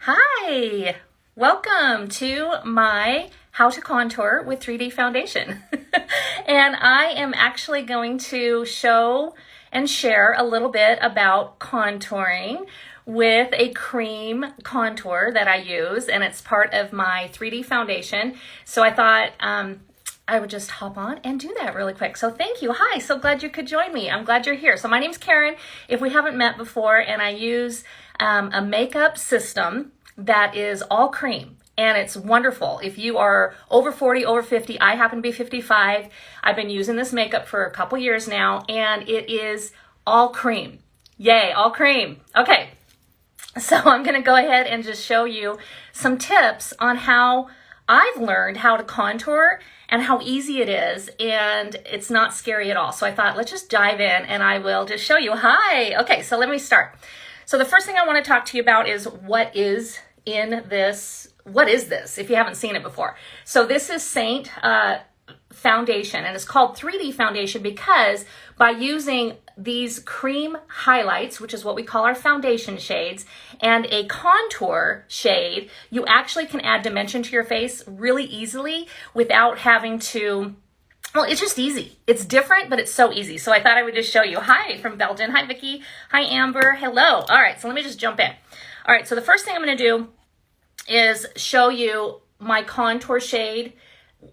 Hi, welcome to my How to Contour with 3D Foundation. And I am actually going to show and share a little bit about contouring with a cream contour that I use, and it's part of my 3D foundation. So I thought I would just hop on and do that really quick. So thank you. Hi, so glad you could join me. I'm glad you're here. So my name's Karen, if we haven't met before, and I use a makeup system that is all cream. And it's wonderful. If you are over 40, over 50, I happen to be 55. I've been using this makeup for a couple years now, and it is all cream. Yay, all cream. Okay, so I'm gonna go ahead and just show you some tips on how I've learned how to contour and how easy it is, and it's not scary at all. So I thought, let's just dive in and I will just show you. Hi, okay, so let me start. So the first thing I wanna talk to you about is what is this, if you haven't seen it before. So this is Seint foundation, and it's called 3D foundation because by using these cream highlights, which is what we call our foundation shades, and a contour shade, you actually can add dimension to your face really easily without having to, well, it's just easy. It's different, but it's so easy. So I thought I would just show you. Hi from Belgium. Hi, Vicky. Hi, Amber. Hello. All right, so let me just jump in. All right, so the first thing I'm gonna do is show you my contour shade.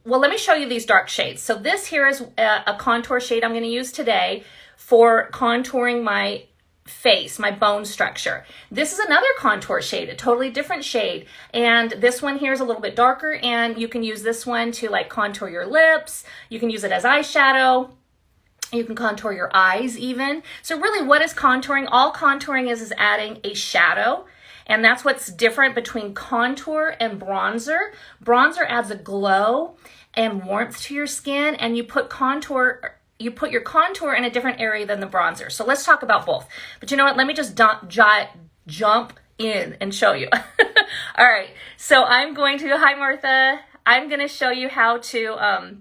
Well, let me show you these dark shades. So this here is a contour shade I'm going to use today for contouring my face, my bone structure. This is another contour shade, a totally different shade. And this one here is a little bit darker, and you can use this one to like contour your lips. You can use it as eyeshadow. You can contour your eyes even. So really, what is contouring? All contouring is adding a shadow. And that's what's different between contour and bronzer. Bronzer adds a glow and warmth to your skin, and you put your contour in a different area than the bronzer. So let's talk about both. But you know what? Let me just jump in and show you. All right. So I'm going to, hi Martha. I'm going to show you how to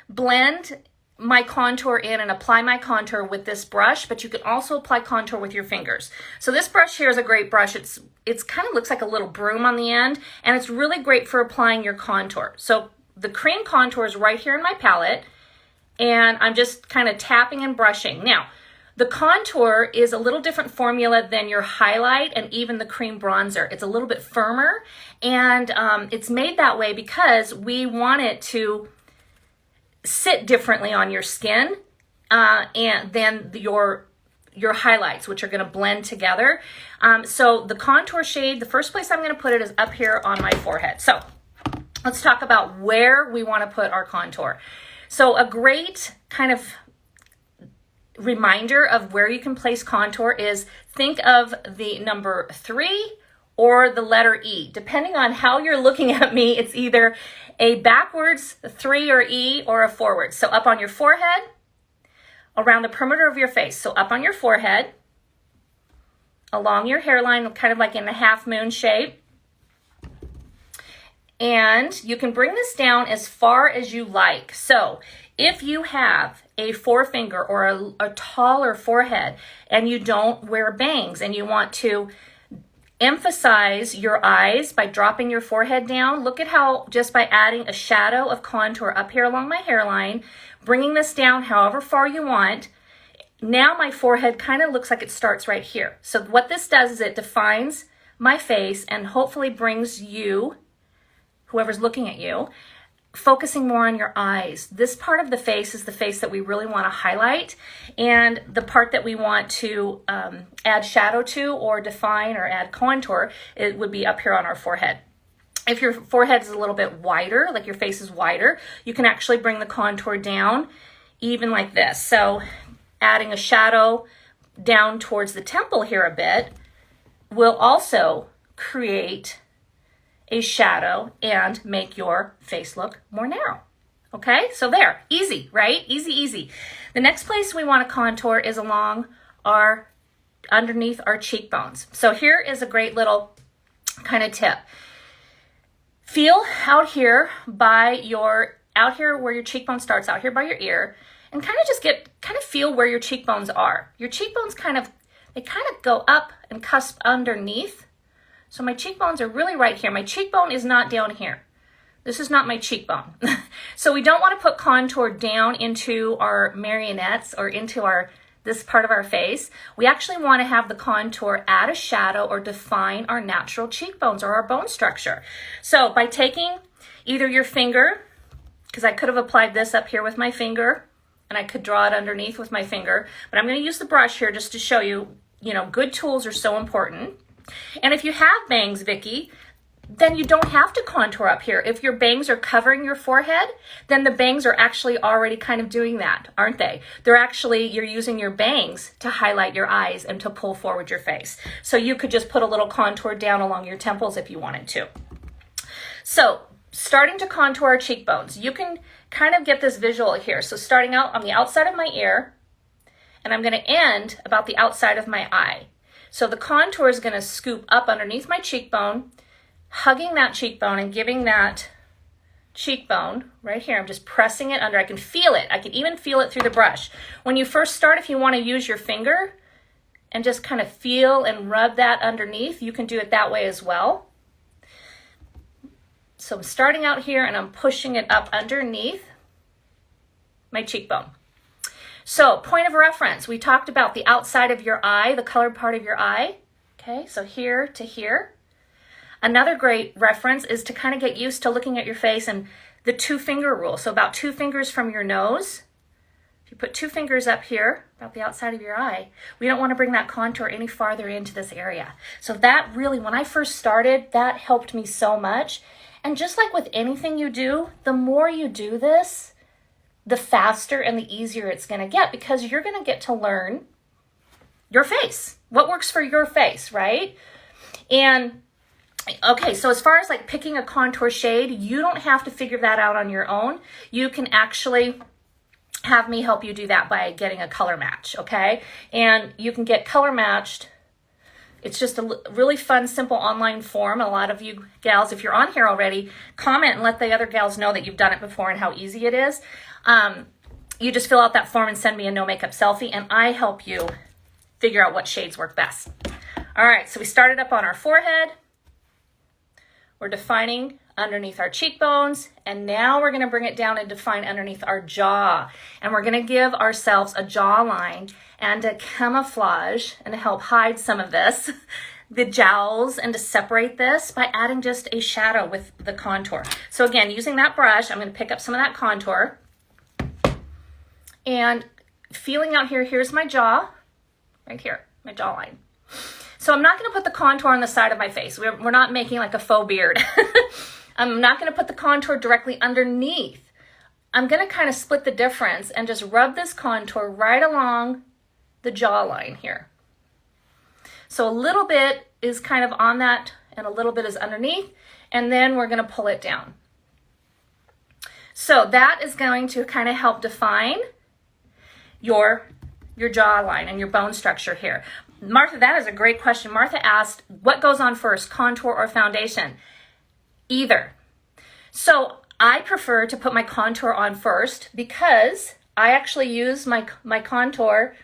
blend my contour in and apply my contour with this brush, but you can also apply contour with your fingers. So this brush here is a great brush. It's kind of looks like a little broom on the end, and it's really great for applying your contour. So the cream contour is right here in my palette, and I'm just kind of tapping and brushing. Now, the contour is a little different formula than your highlight and even the cream bronzer. It's a little bit firmer, and it's made that way because we want it to sit differently on your skin and then your highlights, which are going to blend together. So the contour shade, the first place I'm going to put it is up here on my forehead. So let's talk about where we want to put our contour. So a great kind of reminder of where you can place contour is think of the number 3 or the letter E. Depending on how you're looking at me, it's either a backwards 3 or E or a forward. So up on your forehead, around the perimeter of your face. So up on your forehead, along your hairline, kind of like in a half moon shape. And you can bring this down as far as you like. So if you have a forefinger or a taller forehead and you don't wear bangs and you want to emphasize your eyes by dropping your forehead down, look at how just by adding a shadow of contour up here along my hairline, bringing this down however far you want, now my forehead kind of looks like it starts right here. So what this does is it defines my face and hopefully brings you, whoever's looking at you, focusing more on your eyes. This part of the face is the face that we really want to highlight, and the part that we want to add shadow to or define or add contour, it would be up here on our forehead. If your forehead is a little bit wider, like your face is wider, you can actually bring the contour down even like this. So adding a shadow down towards the temple here a bit will also create a shadow and make your face look more narrow. Okay, so there, easy, right? Easy, easy. The next place we want to contour is along underneath our cheekbones. So here is a great little kind of tip. Feel out here where your cheekbone starts, out here by your ear, and kind of feel where your cheekbones are. Your cheekbones they kind of go up and cusp underneath So my cheekbones are really right here. My cheekbone is not down here. This is not my cheekbone. So we don't want to put contour down into our marionettes or into this part of our face. We actually want to have the contour add a shadow or define our natural cheekbones or our bone structure. So by taking either your finger, because I could have applied this up here with my finger, and I could draw it underneath with my finger, but I'm going to use the brush here just to show you, good tools are so important. And if you have bangs, Vicki, then you don't have to contour up here. If your bangs are covering your forehead, then the bangs are actually already kind of doing that, aren't they? You're using your bangs to highlight your eyes and to pull forward your face. So you could just put a little contour down along your temples if you wanted to. So starting to contour our cheekbones, you can kind of get this visual here. So starting out on the outside of my ear, and I'm going to end about the outside of my eye. So the contour is going to scoop up underneath my cheekbone, hugging that cheekbone and giving that cheekbone right here. I'm just pressing it under. I can feel it. I can even feel it through the brush. When you first start, if you want to use your finger and just kind of feel and rub that underneath, you can do it that way as well. So I'm starting out here and I'm pushing it up underneath my cheekbone. So point of reference, we talked about the outside of your eye, the colored part of your eye. Okay, so here to here. Another great reference is to kind of get used to looking at your face and the 2-finger rule. So about 2 fingers from your nose. If you put 2 fingers up here, about the outside of your eye, we don't want to bring that contour any farther into this area. So that really, when I first started, that helped me so much. And just like with anything you do, the more you do this, the faster and the easier it's going to get, because you're going to get to learn your face, what works for your face, right? And okay, so as far as like picking a contour shade, you don't have to figure that out on your own. You can actually have me help you do that by getting a color match, okay? And you can get color matched. It's just a really fun, simple online form. A lot of you gals, if you're on here already, comment and let the other gals know that you've done it before and how easy it is. You just fill out that form and send me a no makeup selfie, and I help you figure out what shades work best. All right, so we started up on our forehead. We're defining underneath our cheekbones, and now we're going to bring it down and define underneath our jaw. And we're going to give ourselves a jawline and a camouflage and to help hide some of this, the jowls, and to separate this by adding just a shadow with the contour. So again, using that brush, I'm going to pick up some of that contour and feeling out here, here's my jaw, right here, my jawline. So I'm not going to put the contour on the side of my face. We're not making like a faux beard. I'm not going to put the contour directly underneath. I'm going to kind of split the difference and just rub this contour right along the jawline here. So a little bit is kind of on that and a little bit is underneath, and then we're going to pull it down. So that is going to kind of help define your jawline and your bone structure here. Martha, that is a great question. Martha asked, what goes on first, contour or foundation? Either. So I prefer to put my contour on first because I actually use my contour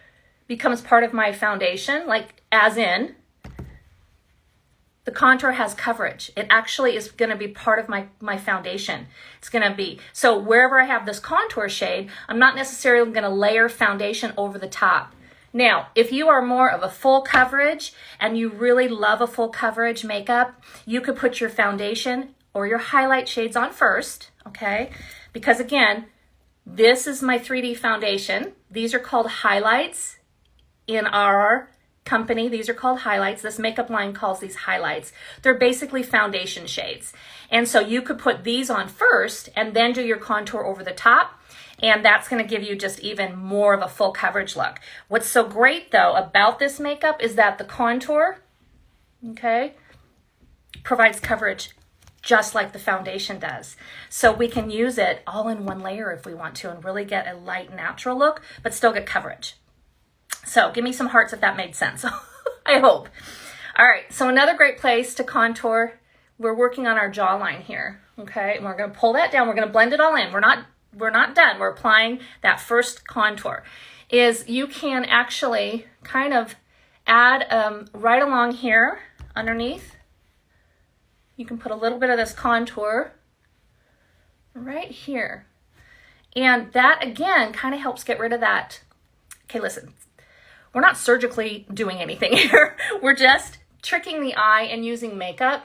becomes part of my foundation, like as in the contour has coverage. It actually is going to be part of my foundation. It's going to be, so wherever I have this contour shade, I'm not necessarily going to layer foundation over the top. Now, if you are more of a full coverage and you really love a full coverage makeup, you could put your foundation or your highlight shades on first, okay? Because again, this is my 3D foundation. These are called highlights in our company. These are called highlights. This makeup line calls these highlights. They're basically foundation shades. And so you could put these on first and then do your contour over the top. And that's going to give you just even more of a full coverage look. What's so great though about this makeup is that the contour, okay, provides coverage just like the foundation does. So we can use it all in one layer if we want to and really get a light natural look, but still get coverage. So give me some hearts if that made sense. I hope. All right, so another great place to contour, we're working on our jawline here, okay? And we're going to pull that down. We're going to blend it all in. We're not done. We're applying that first contour. Is you can actually kind of add right along here underneath you can put a little bit of this contour right here. And that, again, kind of helps get rid of that. Okay, listen, we're not surgically doing anything here. We're just tricking the eye and using makeup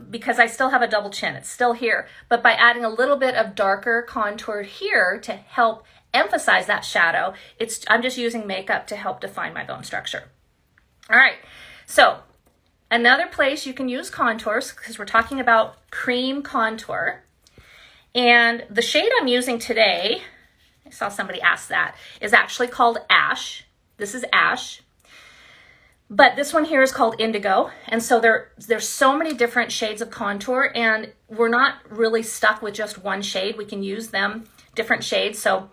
because I still have a double chin. It's still here. But by adding a little bit of darker contour here to help emphasize that shadow, I'm just using makeup to help define my bone structure. All right, so another place you can use contours, because we're talking about cream contour, and the shade I'm using today, I saw somebody ask that, is actually called Ash. This is Ash. But this one here is called Indigo. And so there's so many different shades of contour, and we're not really stuck with just one shade. We can use them, different shades. So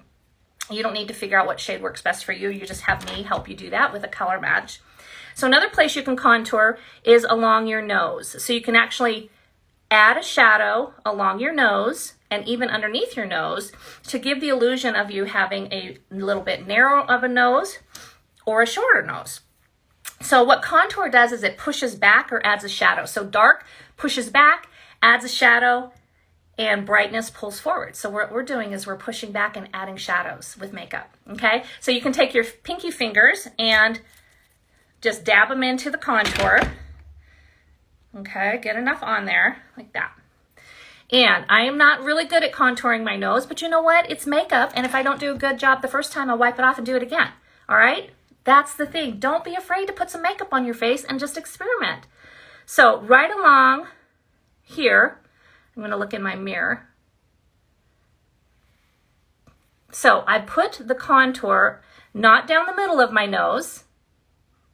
you don't need to figure out what shade works best for you. You just have me help you do that with a color match. So another place you can contour is along your nose. So you can actually add a shadow along your nose and even underneath your nose to give the illusion of you having a little bit narrow of a nose or a shorter nose. So what contour does is it pushes back or adds a shadow. So dark pushes back, adds a shadow, and brightness pulls forward. So what we're doing is we're pushing back and adding shadows with makeup, okay? So you can take your pinky fingers and just dab them into the contour, okay? Get enough on there, like that. And I am not really good at contouring my nose, but you know what? It's makeup, and if I don't do a good job the first time, I'll wipe it off and do it again, all right? That's the thing. Don't be afraid to put some makeup on your face and just experiment. So right along here, I'm gonna look in my mirror. So I put the contour not down the middle of my nose,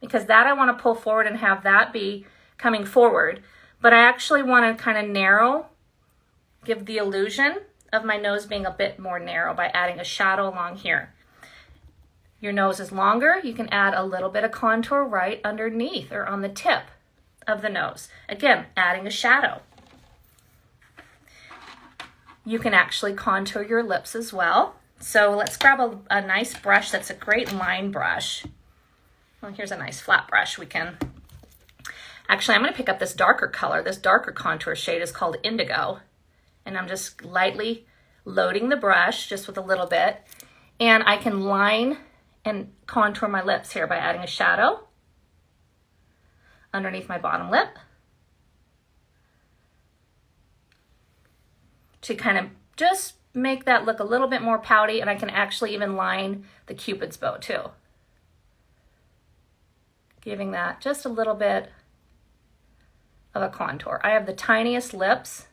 because that I wanna pull forward and have that be coming forward, but I actually wanna kind of narrow, give the illusion of my nose being a bit more narrow by adding a shadow along here. Your nose is longer, you can add a little bit of contour right underneath or on the tip of the nose. Again, adding a shadow. You can actually contour your lips as well. So let's grab a nice brush that's a great line brush. Well, here's a nice flat brush. Actually, I'm gonna pick up this darker color. This darker contour shade is called Indigo. And I'm just lightly loading the brush just with a little bit. And I can line and contour my lips here by adding a shadow underneath my bottom lip to kind of just make that look a little bit more pouty, and I can actually even line the Cupid's bow too. Giving that just a little bit of a contour. I have the tiniest lips,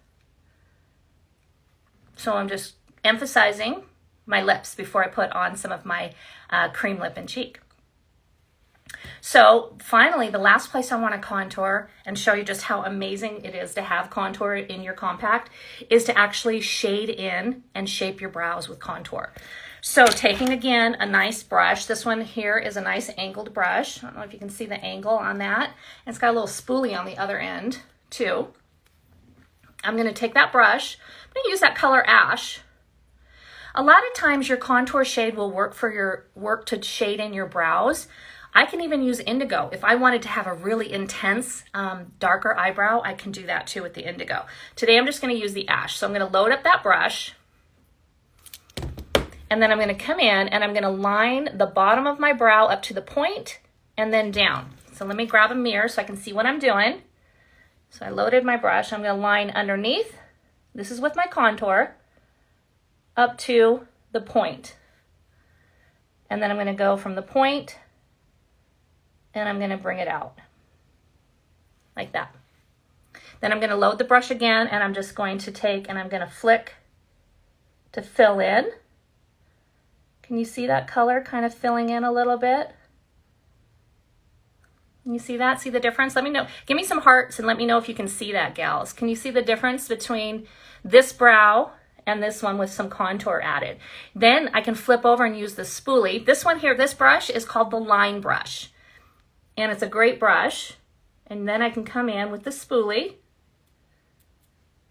so I'm just emphasizing my lips before I put on some of my cream lip and cheek. So finally, the last place I want to contour and show you just how amazing it is to have contour in your compact is to actually shade in and shape your brows with contour. So taking again a nice brush, this one here is a nice angled brush. I don't know if you can see the angle on that. It's got a little spoolie on the other end too. I'm going to take that brush, I'm going to use that color Ash. A lot of times your contour shade will work to shade in your brows. I can even use Indigo. If I wanted to have a really intense, darker eyebrow, I can do that too with the Indigo. Today I'm just going to use the Ash. So I'm going to load up that brush, and then I'm going to come in and I'm going to line the bottom of my brow up to the point and then down. So let me grab a mirror so I can see what I'm doing. So I loaded my brush. I'm going to line underneath. This is with my contour up to the point. And then I'm going to go from the point and I'm going to bring it out like that. Then I'm going to load the brush again, and I'm just going to take and I'm going to flick to fill in. Can you see that color kind of filling in a little bit? Can you see that? See the difference? Let me know. Give me some hearts and let me know if you can see that, gals. Can you see the difference between this brow and this one with some contour added? Then I can flip over and use the spoolie. This one here, this brush is called the line brush. And it's a great brush. And then I can come in with the spoolie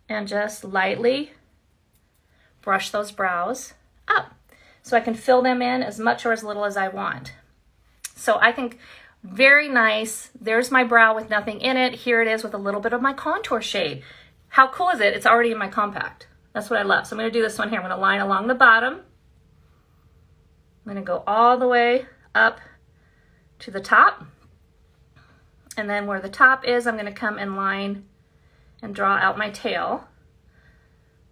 and just lightly brush those brows up. So I can fill them in as much or as little as I want. So I think Very nice. There's my brow with nothing in it. Here it is with a little bit of my contour shade. How cool is it? It's already in my compact. That's what I love. So I'm going to do this one here. I'm going to line along the bottom. I'm going to go all the way up to the top. And then where the top is, I'm going to come and line and draw out my tail.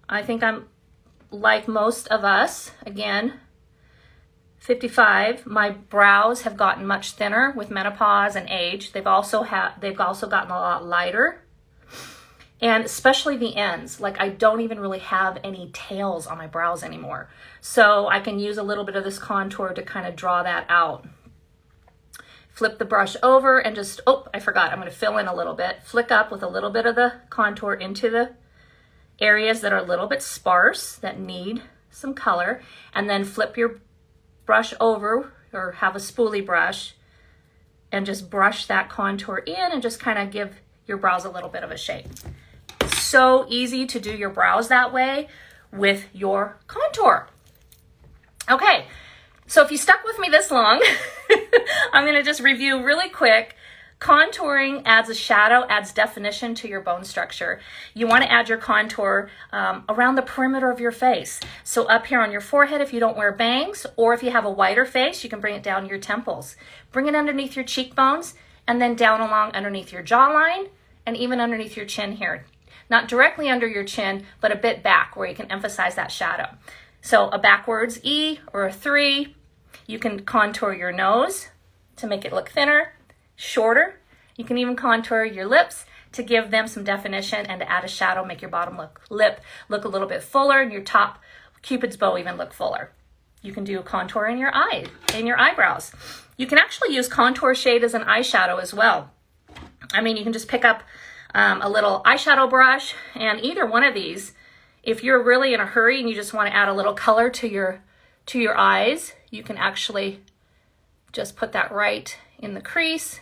I think I'm like most of us, again, 55, my brows have gotten much thinner with menopause and age. They've also gotten a lot lighter. And especially the ends, like I don't even really have any tails on my brows anymore. So I can use a little bit of this contour to kind of draw that out. Flip the brush over and just, oh, I forgot, I'm going to fill in a little bit. Flick up with a little bit of the contour into the areas that are a little bit sparse, that need some color, and then flip your brush over, or have a spoolie brush, and just brush that contour in and just kind of give your brows a little bit of a shape. So easy to do your brows that way with your contour. Okay, so if you stuck with me this long, I'm going to just review really quick. Contouring adds a shadow, adds definition to your bone structure. You want to add your contour around the perimeter of your face. So up here on your forehead if you don't wear bangs, or if you have a wider face, you can bring it down your temples. Bring it underneath your cheekbones, and then down along underneath your jawline, and even underneath your chin here. Not directly under your chin, but a bit back where you can emphasize that shadow. So a backwards E or a 3. You can contour your nose to make it look thinner, shorter. You can even contour your lips to give them some definition and to add a shadow, make your bottom lip look a little bit fuller, and your top Cupid's bow even look fuller. You can do a contour in your eye, in your eyebrows. You can actually use contour shade as an eyeshadow as well. I mean, you can just pick up a little eyeshadow brush, and either one of these, if you're really in a hurry and you just want to add a little color to your eyes, you can actually just put that right in the crease,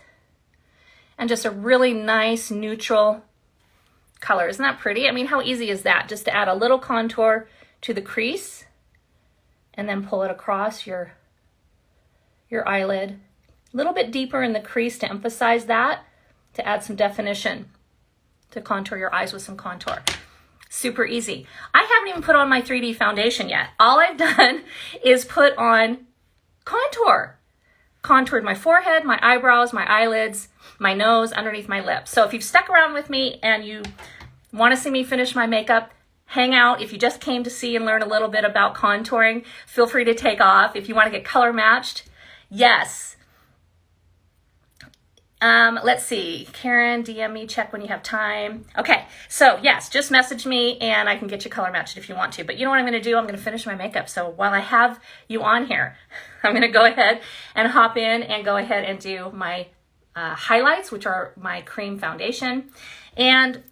and just a really nice neutral color. Isn't that pretty? I mean, how easy is that? Just to add a little contour to the crease and then pull it across your eyelid. A little bit deeper in the crease to emphasize that, to add some definition, to contour your eyes with some contour. Super easy. I haven't even put on my 3D foundation yet. All I've done is put on contour. Contoured my forehead, my eyebrows, my eyelids, my nose, underneath my lips. So if you've stuck around with me and you want to see me finish my makeup, hang out. If you just came to see and learn a little bit about contouring, feel free to take off. If you want to get color matched, yes. Let's see. Karen, DM me, check when you have time. Okay, so yes, just message me and I can get you color matched if you want to. But you know what I'm going to do? I'm going to finish my makeup. So while I have you on here, I'm going to go ahead and hop in and go ahead and do my highlights, which are my cream foundation. And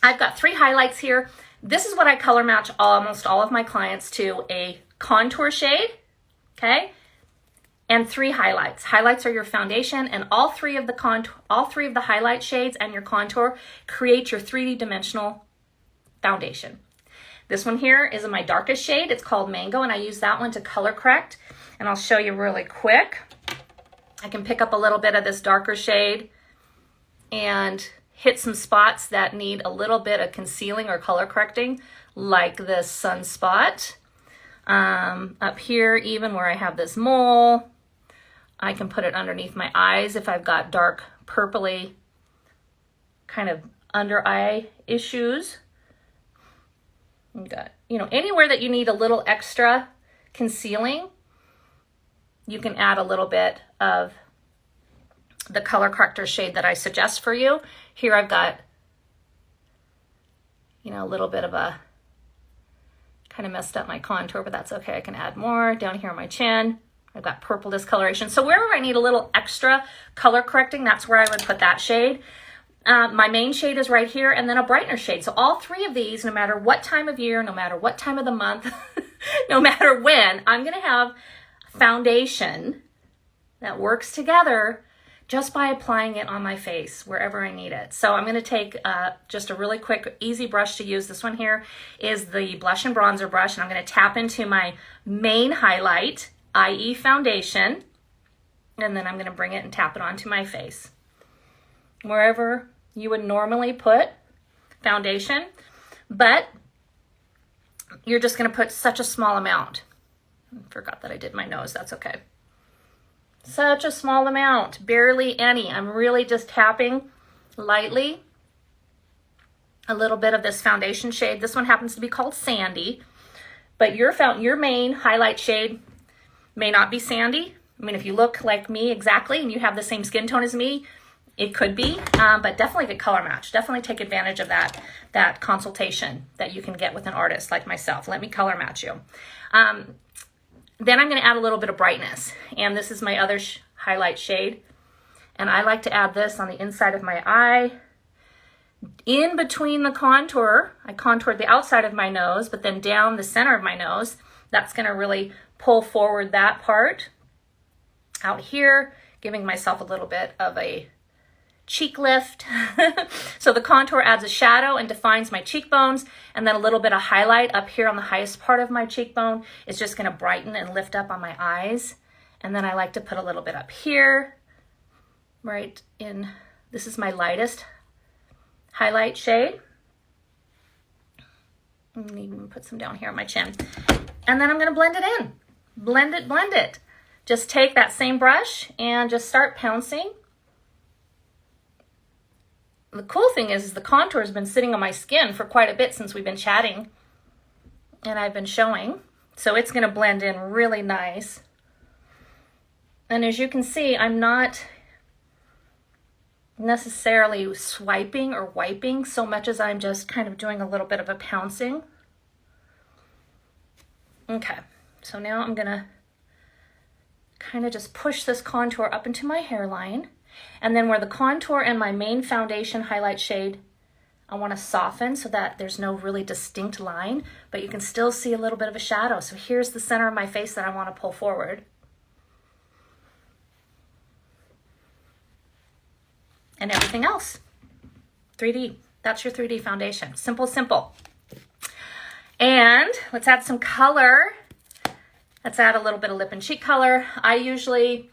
I've got 3 highlights here. This is what I color match almost all of my clients to: a contour shade, okay? And 3 highlights. Highlights are your foundation, and all three of the highlight shades and your contour create your 3D dimensional foundation. This one here is in my darkest shade. It's called Mango, and I use that one to color correct. And I'll show you really quick. I can pick up a little bit of this darker shade and hit some spots that need a little bit of concealing or color correcting, like this sunspot. Up here, even where I have this mole, I can put it underneath my eyes if I've got dark purpley kind of under eye issues. You got, anywhere that you need a little extra concealing, you can add a little bit of the color corrector shade that I suggest for you. Here I've got, a little bit of a, kind of messed up my contour, but that's okay. I can add more down here on my chin. I've got purple discoloration. So wherever I need a little extra color correcting, that's where I would put that shade. My main shade is right here, and then a brightener shade. So all 3 of these, no matter what time of year, no matter what time of the month, no matter when, I'm going to have foundation that works together just by applying it on my face wherever I need it. So I'm going to take just a really quick, easy brush to use. This one here is the Blush and Bronzer brush, and I'm going to tap into my main highlight, i.e. foundation, And then I'm going to bring it and tap it onto my face. Wherever you would normally put foundation, but you're just going to put such a small amount. I forgot that I did my nose. That's okay. Such a small amount, barely any. I'm really just tapping lightly a little bit of this foundation shade. This one happens to be called Sandy, but your main highlight shade may not be Sandy. I mean, if you look like me exactly and you have the same skin tone as me, it could be, but definitely get color match. Definitely take advantage of that consultation that you can get with an artist like myself. Let me color match you. Then I'm going to add a little bit of brightness, and this is my other highlight shade, and I like to add this on the inside of my eye, in between the contour. I contoured the outside of my nose, but then down the center of my nose. That's going to really pull forward that part out here, giving myself a little bit of a cheek lift. So the contour adds a shadow and defines my cheekbones, and then a little bit of highlight up here on the highest part of my cheekbone is just going to brighten and lift up on my eyes. And then I like to put a little bit up here, right in, this is my lightest highlight shade. I'm gonna even put some down here on my chin. And then I'm going to blend it in. Blend it, blend it. Just take that same brush and just start pouncing. The cool thing is the contour has been sitting on my skin for quite a bit since we've been chatting and I've been showing. So it's going to blend in really nice. And as you can see, I'm not necessarily swiping or wiping so much as I'm just kind of doing a little bit of a pouncing. Okay, so now I'm going to kind of just push this contour up into my hairline. And then where the contour and my main foundation highlight shade, I want to soften so that there's no really distinct line, but you can still see a little bit of a shadow. So here's the center of my face that I want to pull forward. And everything else, 3D. That's your 3D foundation. Simple, simple. And let's add some color. Let's add a little bit of lip and cheek color. I usually,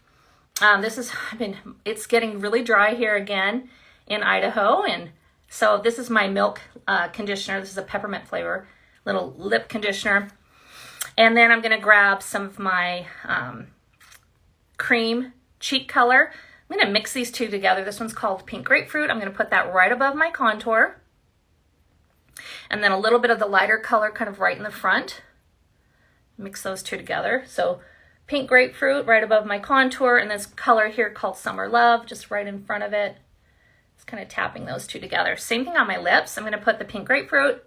it's getting really dry here again in Idaho. And so this is my milk conditioner. This is a peppermint flavor, little lip conditioner. And then I'm gonna grab some of my cream cheek color. I'm gonna mix these two together. This one's called Pink Grapefruit. I'm gonna put that right above my contour. And then a little bit of the lighter color kind of right in the front. Mix those two together. So Pink Grapefruit right above my contour, and this color here called Summer Love just right in front of it. Just kind of tapping those two together. Same thing on my lips. I'm going to put the Pink Grapefruit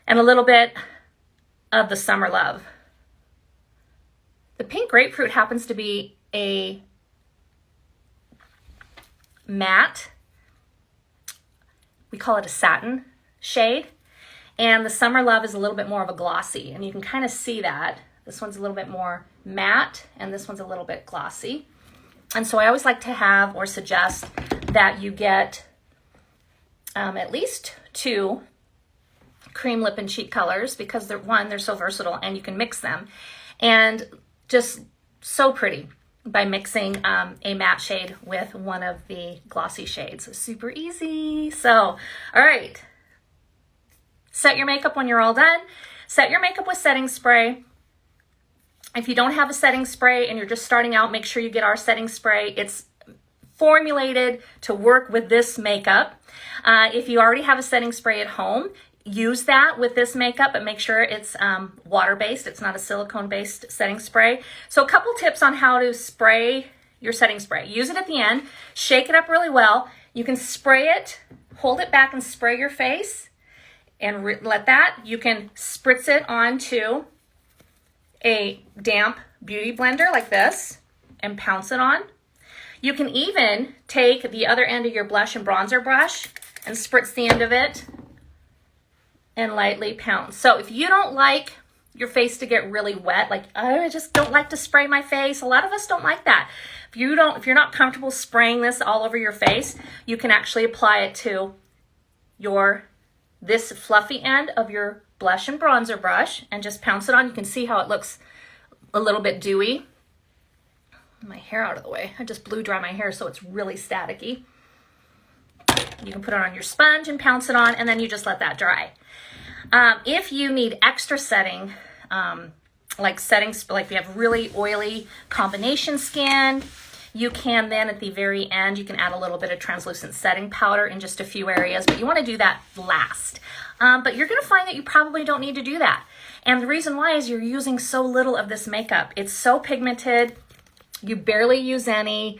and a little bit of the Summer Love. The Pink Grapefruit happens to be a matte, we call it a satin shade. And the Summer Love is a little bit more of a glossy, and you can kind of see that. This one's a little bit more matte, and this one's a little bit glossy. And so I always like to have or suggest that you get at least 2 cream lip and cheek colors because they're so versatile and you can mix them. And just so pretty by mixing a matte shade with one of the glossy shades. Super easy. So, all right. Set your makeup when you're all done. Set your makeup with setting spray. If you don't have a setting spray and you're just starting out, make sure you get our setting spray. It's formulated to work with this makeup. If you already have a setting spray at home, use that with this makeup, but make sure it's water-based. It's not a silicone-based setting spray. So a couple tips on how to spray your setting spray. Use it at the end. Shake it up really well. You can spray it, hold it back and spray your face. And let that, you can spritz it onto a damp beauty blender like this and pounce it on. You can even take the other end of your blush and bronzer brush and spritz the end of it and lightly pounce. So if you don't like your face to get really wet, like, oh, I just don't like to spray my face. A lot of us don't like that. If you're not comfortable spraying this all over your face, you can actually apply it to this fluffy end of your blush and bronzer brush and just pounce it on. You can see how it looks a little bit dewy. my hair out of the way. I just blew dry my hair, so it's really staticky. You can put it on your sponge and pounce it on, and then you just let that dry. If you need extra setting, like settings, like if you have really oily combination skin, you can then at the very end, you can add a little bit of translucent setting powder in just a few areas, but you want to do that last. But you're going to find that you probably don't need to do that. And the reason why is you're using so little of this makeup. It's so pigmented. You barely use any.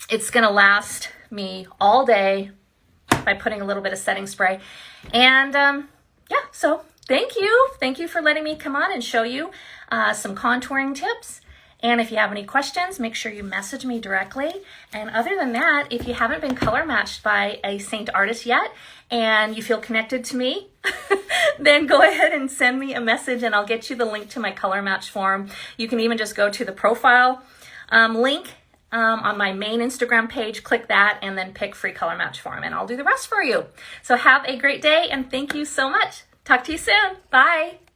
It's going to last me all day by putting a little bit of setting spray. And yeah, so thank you. Thank you for letting me come on and show you some contouring tips. And if you have any questions, make sure you message me directly. And other than that, if you haven't been color matched by a Seint artist yet and you feel connected to me, then go ahead and send me a message and I'll get you the link to my color match form. You can even just go to the profile link on my main Instagram page, click that, and then pick free color match form, and I'll do the rest for you. So have a great day, and thank you so much. Talk to you soon. Bye.